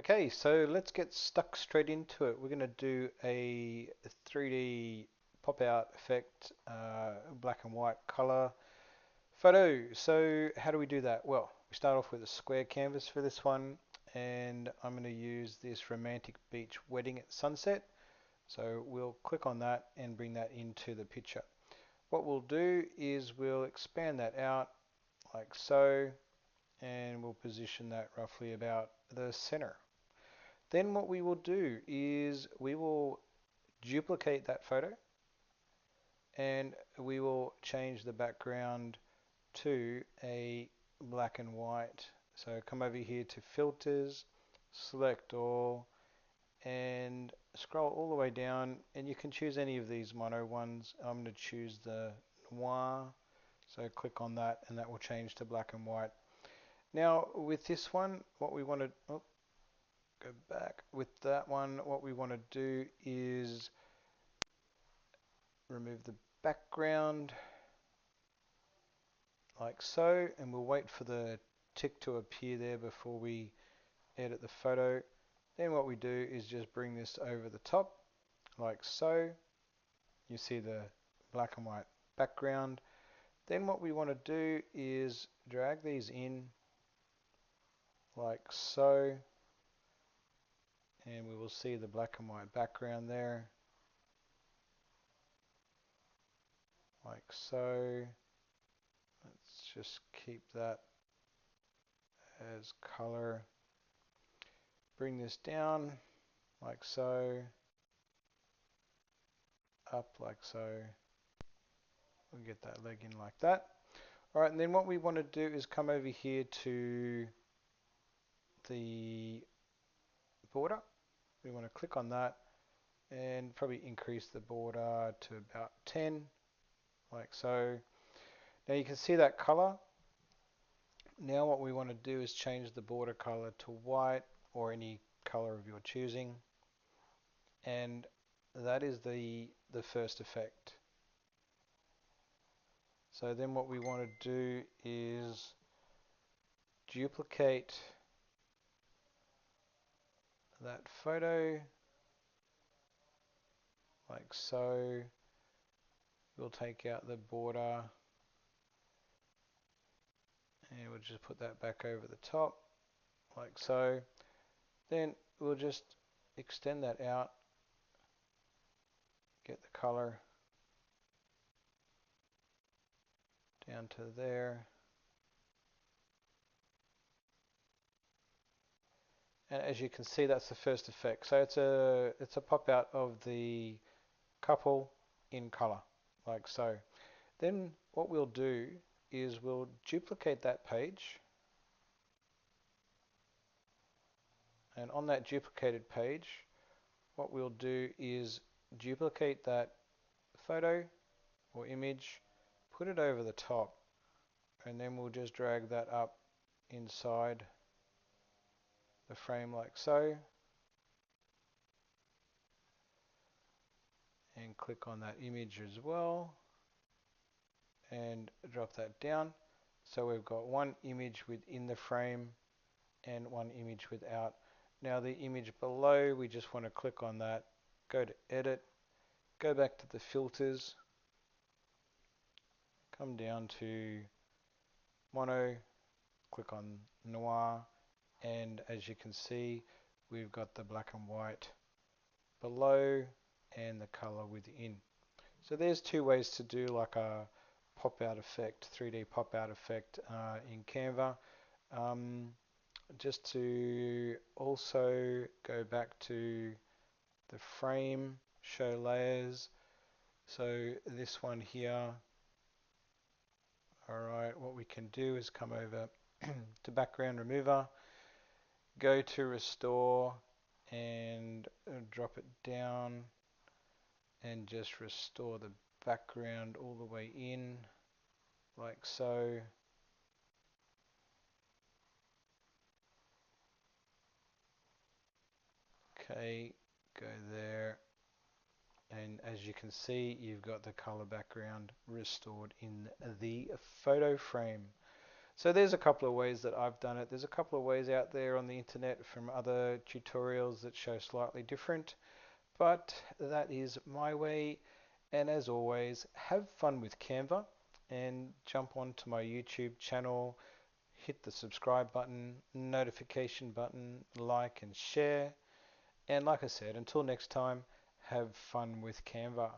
Okay, so let's get stuck straight into it. We're going to do a 3D pop-out effect, black and white color photo. So how do we do that? Well, we start off with a square canvas for this one, and I'm going to use this romantic beach wedding at sunset. So we'll click on that and bring that into the picture. What we'll do is we'll expand that out like so, and we'll position that roughly about the center. Then what we will do is we will duplicate that photo and we will change the background to a black and white. So come over here to filters, select all, and scroll all the way down, and you can choose any of these mono ones. I'm going to choose the noir, so click on that and that will change to black and white. Now with this one, what we want to, oh, go back. With that one, what we want to do is remove the background like so, and we'll wait for the tick to appear there before we edit the photo. Then what we do is just bring this over the top like so. You see the black and white background. Then what we want to do is drag these in like so, and we will see the black and white background there like so. Let's just keep that as color. Bring this down like so, up like so. We'll get that leg in like that. All right, and then what we want to do is come over here to the border. We want to click on that and probably increase the border to about 10, like so. Now you can see that color. Now what we want to do is change the border color to white or any color of your choosing. And that is the first effect. So then what we want to do is duplicate that photo like so. We'll take out the border and we'll just put that back over the top like so. Then we'll just extend that out, get the color down to there. And as you can see, that's the first effect. So it's a pop out of the couple in color like so. Then what we'll do is we'll duplicate that page, and on that duplicated page what we'll do is duplicate that photo or image, put it over the top, and then we'll just drag that up inside the frame like so, and click on that image as well and drop that down. So we've got one image within the frame and one image without. Now the image below, we just want to click on that, go to edit, go back to the filters, come down to mono, click on noir, and as you can see, we've got the black and white below and the color within. So there's two ways to do like a pop out effect, 3D pop out effect in Canva. Just to also go back to the frame, show layers. So this one here, alright, what we can do is come over to background remover, go to restore and drop it down and just restore the background all the way in like so. Okay, go there, and as you can see you've got the color background restored in the photo frame. So there's a couple of ways that I've done it. There's a couple of ways out there on the internet from other tutorials that show slightly different, but that is my way. And as always, have fun with Canva and jump onto my YouTube channel, hit the subscribe button, notification button, like and share. And like I said, until next time, have fun with Canva.